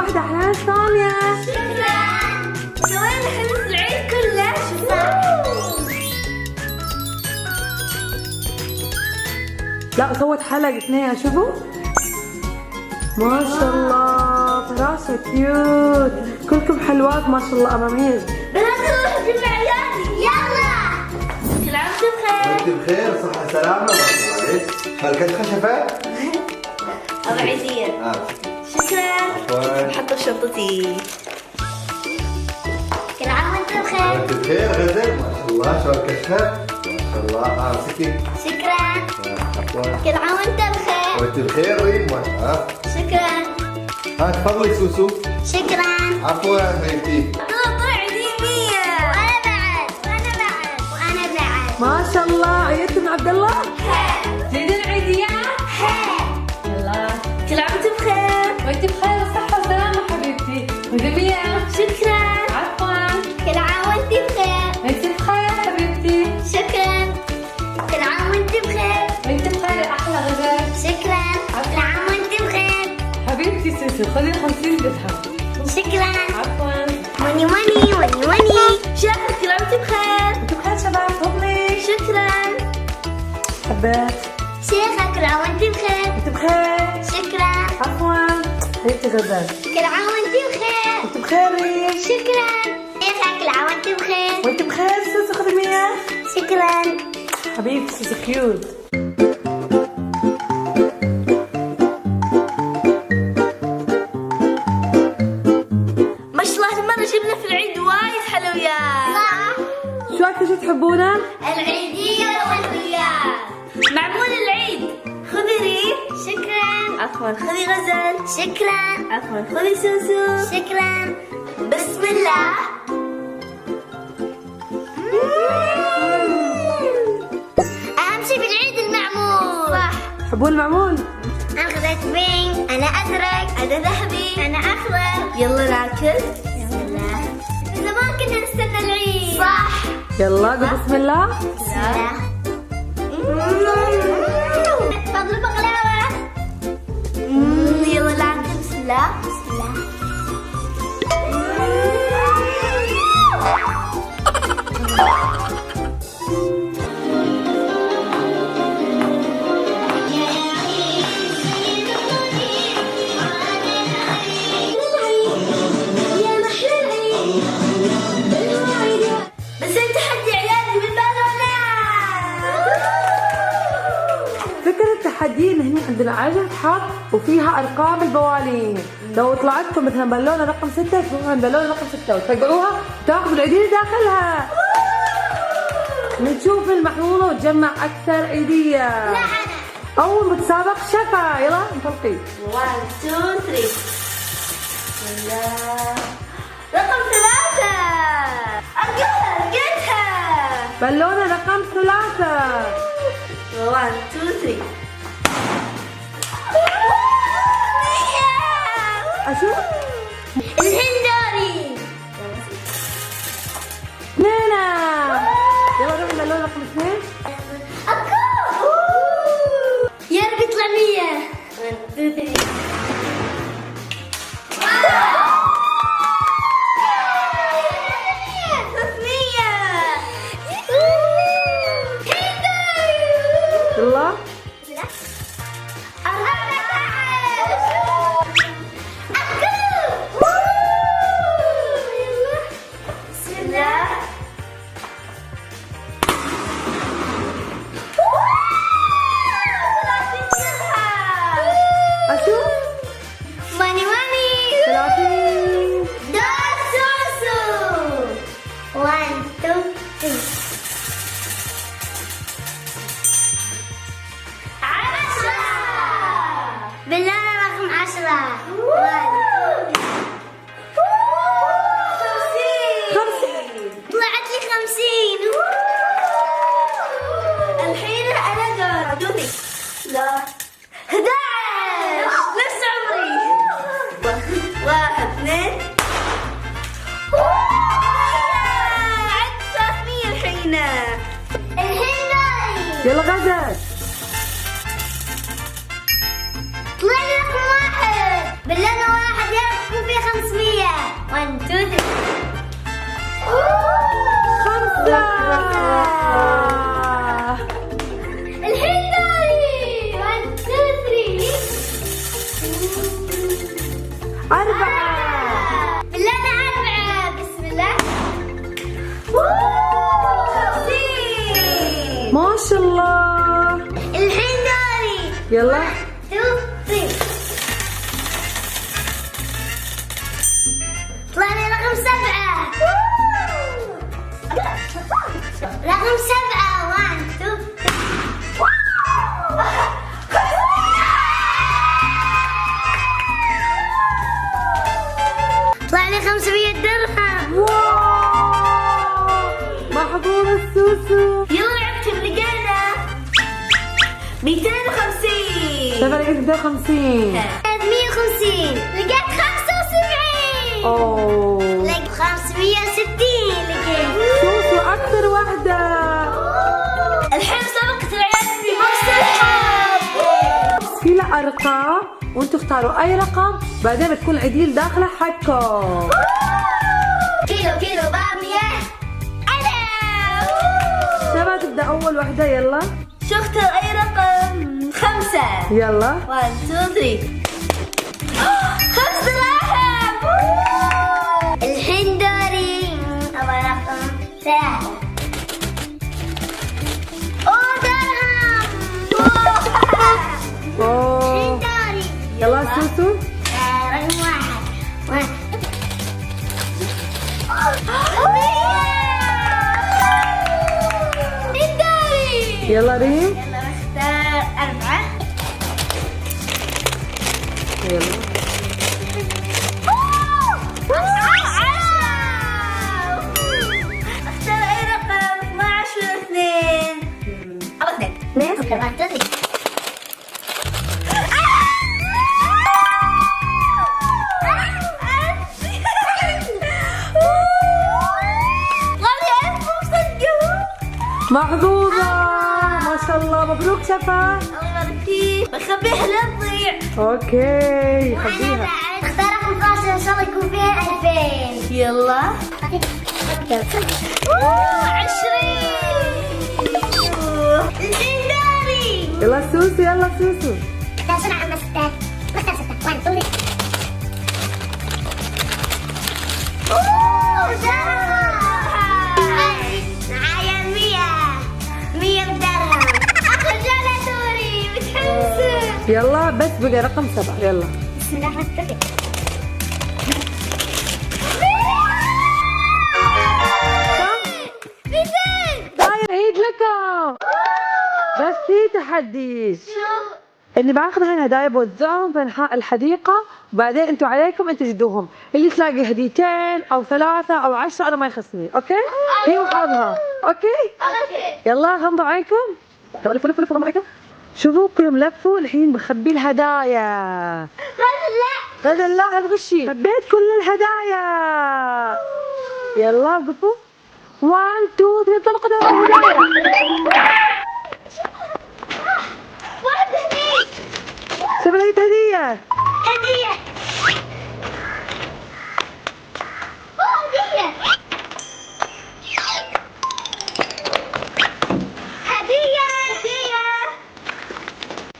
واحدة أحلى ثانية. شكرا. سوينا حلف العيد كله. لا سوت حلقة اثنين شوفوا ما شاء الله فراشة كيوت كلكم حلوات ما شاء الله أمامير. بنات نروح نجمع عيالي يلا. كل عام وانتم بخير. وانت بخير صحة سلامة ما شاء الله عليك. مالكت خشفة؟ أبو عيدية. شكرا. عفوا. حط شنطتي. كل عام وانتم بخير. وانت بخير غزل ما شاء الله شو الكشفة؟ ما شاء الله امسكي. شكرا. عفوا. كل عام وانتم بخير. وانت بخير ريم شكرا. تفضلي سوسو. شكرا. عفوا حبيبتي. طلع عيدية 100. وأنا بعد. ما شاء الله عيدتم عبد الله؟ زيدين عيدية؟ يلا كل عام وانتم بخير. وانت بخير وصحة وسلامة حبيبتي. ودمية. شكرا. عفوا. كل عام وانتم بخير. وانت بخير حبيبتي. شكرا. كل عام وانتم بخير. وانت بخير أحلى غزال. شكرا. كل عام وانتم بخير. حبيبتي سوسو خذي 50 درهم. شكرا. عفوا. ماني. شكرا. كل عام وانتم بخير. انتوا بخير شباب تفضلي. شكرا. حبيت شيخة كل عام وانتم بخير. انت بخير؟ شكرا. عفوا حبيبتي غزال كل عام وانتم بخير. انت بخير ريم؟ شكرا. شيخة كل عام وانتم بخير. وانت بخير سوسو خذي 100. شكرا. حبيبتي سوسو كيوت. ما شاء الله هالمرة جبنا في العيد وايد حلويات. صح. شو أكثر شي تحبونه؟ العيدية والحلويات. معمول العيد. خذي ريم. شكرا. عفوا خذي غزل. شكرا. عفوا خذي سوسو. شكرا. بسم الله. أهم شي بالعيد المعمول. صح. تحبون المعمول؟ أنا خذيت بينك. أنا أزرق. أنا ذهبي. أنا أخضر. يلا ناكل. يلا. زمان كنا نستنى العيد. صح. يلا قول بسم الله. بسم الله. فضل بقلاوة. يلا ناكل. بسم الله. بسم الله. بس انت حدي عيالي بالبالونات. فكرة تحدي ان هنا عندنا عجلة حظ وفيها ارقام البوالين. لو طلعتكم مثلا بالونة رقم 6 تروحوا عند بالونة رقم 6 وتفقعوها وتاخذوا العيدية داخلها. نشوف المحظوظة وتجمع اكثر عيدية. لا انا. اول متسابق شفا. يلا انطلقي. 1 2 3. يلا. رقم 3. لقيتها. بالونة رقم 3. 1 2 3. اشوف. الهندوري. 2. يلا روح بالونة رقم 2. يا رب يطلع 100. 1 2 3. يلا. بسم الله. اشوف. ماني 30. دور سوسو. 1 2 3. 10. بالله رقم 10. 50. طلعت لي 50. الحين انا دوري. لا 11. نفس عمري. 1 2. عد 300 الحين. الهندي. يلا غزل. طلع لي رقم 1. بالله 1 يلا. يكون فيها 500. 1 2 3. 5. الحين دوري. 1 2 3. 4. بالله أنا 4. بسم الله. 50. ما شاء الله. الحين دوري. يلا 2 3. طلع لي رقم 7. رقم 7. 1 2 طلع لي 500 درهم. واو محظوظ السوسو. يلا لعبت لقينا 250. شوف لقيت 250. 350. لقيت 75. اوه لقيت 560. لقيت سوسو اكثر واحدة. الحين سبقت العيال في مصر. في له ارقام وانتوا اختاروا اي رقم، بعدين بتكون العديل داخله حقكم. كيلو بامية. أنا شباب تبدا اول واحدة. يلا شو اختار أي رقم؟ 5. يلا 1 2 3. 5 دراهم. الحين دوري. أول رقم 3. أوه درهم. اوه الحين دوري. يلا سوسو. رقم 1. الحين دوري. يلا ريم. يلا بختار 4. يلا اختار اي رقم. 12 و2. او 2. محظوظة ما شاء الله. مبروك شفا. الله يبارك فيك. بخبيها لا تضيع. اوكي خليها. اختار رقم 12 ان شاء الله يكون فيها 2000. يلا 20. الحين داري. يلا سوسو. يلا سوسو. بسرعة عم بختار 6. 1 2 معايا 100 درهم. اخر جولة دوري. متحمسة. يلا بس بقى رقم 7. يلا بسم الله الرحمن الرحيم. طيب عيد لكم. بس في تحدي اني باخذ هالهدايا بوزعهم في انحاء الحديقه، وبعدين انتوا عليكم ان تجدوهم. اللي تلاقي هديتين او 3 أو 10 انا ما يخصني. اوكي هي وحظها. اوكي يلا غمضوا عينكم. لفوا غمضوا عينكم. شوفوا كلهم لفوا. الحين بخبي الهدايا. غدا لا الغشي. خبيت كل الهدايا. يلا وقفوا. 1 2 3 انطلقوا دوروا الهدايا. واحدة هنيك. شوف لقيت هدية. هدية.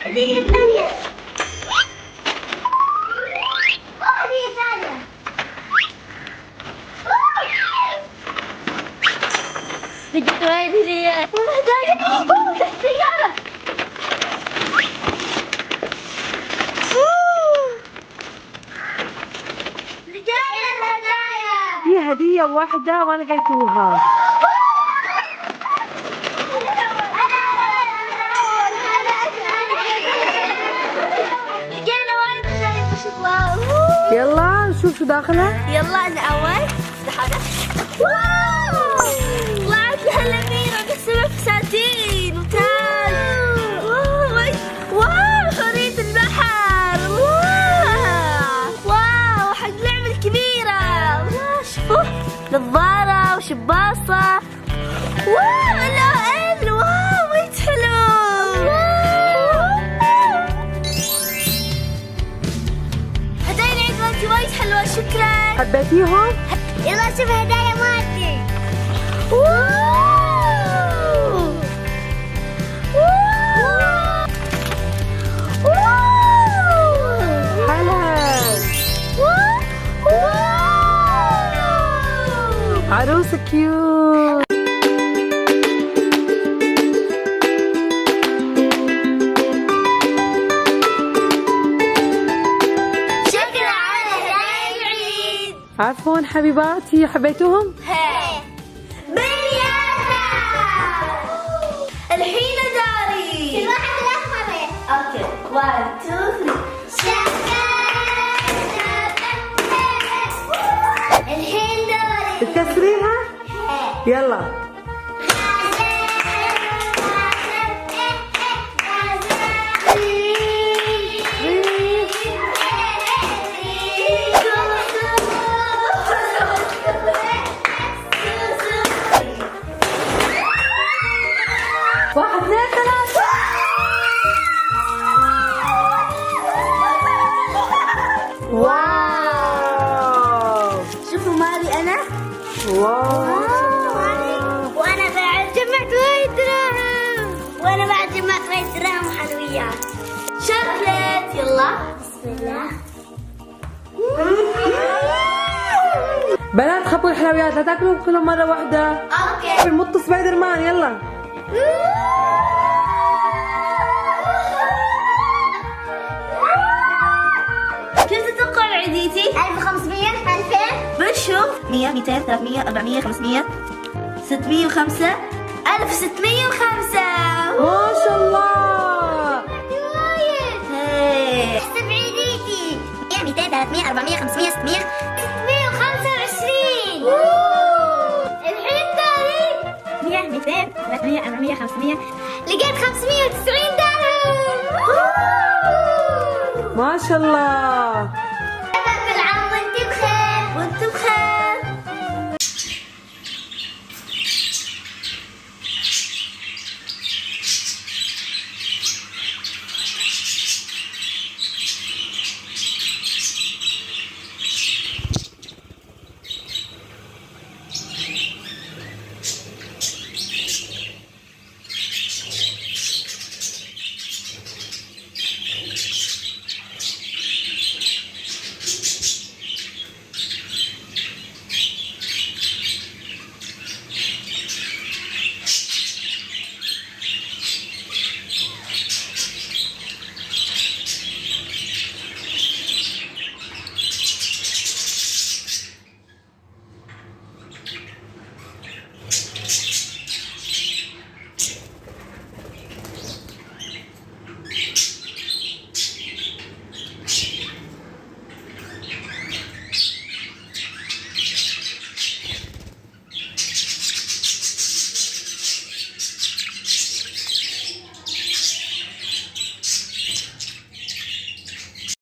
هدية ثانية. هدية ثانية. لقيت وايد هدية. هدايا. السيارة. لقينا الهدايا. في هدية واحدة ما لقيتوها. يلا نشوف شو داخلها. يلا انا اول. هذا واو طلعت لها الاميره قسمها فساتين وتاج. واو خريطه البحر. واو حق لعبه الكبيره. واو شوفوا نظاره وشباصه. واو لا واو وايد حلو. هدايا العيد مالتي وايد حلوة. لقيتيهم؟ يلا شوف هدايا مالتي. هلا عروسة كيوت. شكرا على هدايا العيد. عفوا حبيباتي، حبيتوهم؟ بنياتا. الحين داري. كل واحد الأحمر. اوكي 1 2 3. الحين داري. بتكسريها؟ يلا. واحد اثنين ثلاثة. واو شوفوا مالي أنا. واو وأنا بعد جمعت وايد دراهم. وأنا بعد جمعت وايد دراهم وحلويات. شوكليت. يلا بسم الله. بنات خبوا الحلويات، لا تاكلوا كلهم مرة واحدة. اوكي. بنمط سبايدر مان. يلا. كم تتوقع عيديتي؟ 1500 2000. بنشوف 100 200 300 400 500 605 1605. ما شاء الله. وايد. احسب عيديتي. 100 200 300 400 500 600 625. الحين داري 100 200 300 400 500. لقيت 590 درهم. ما شاء الله.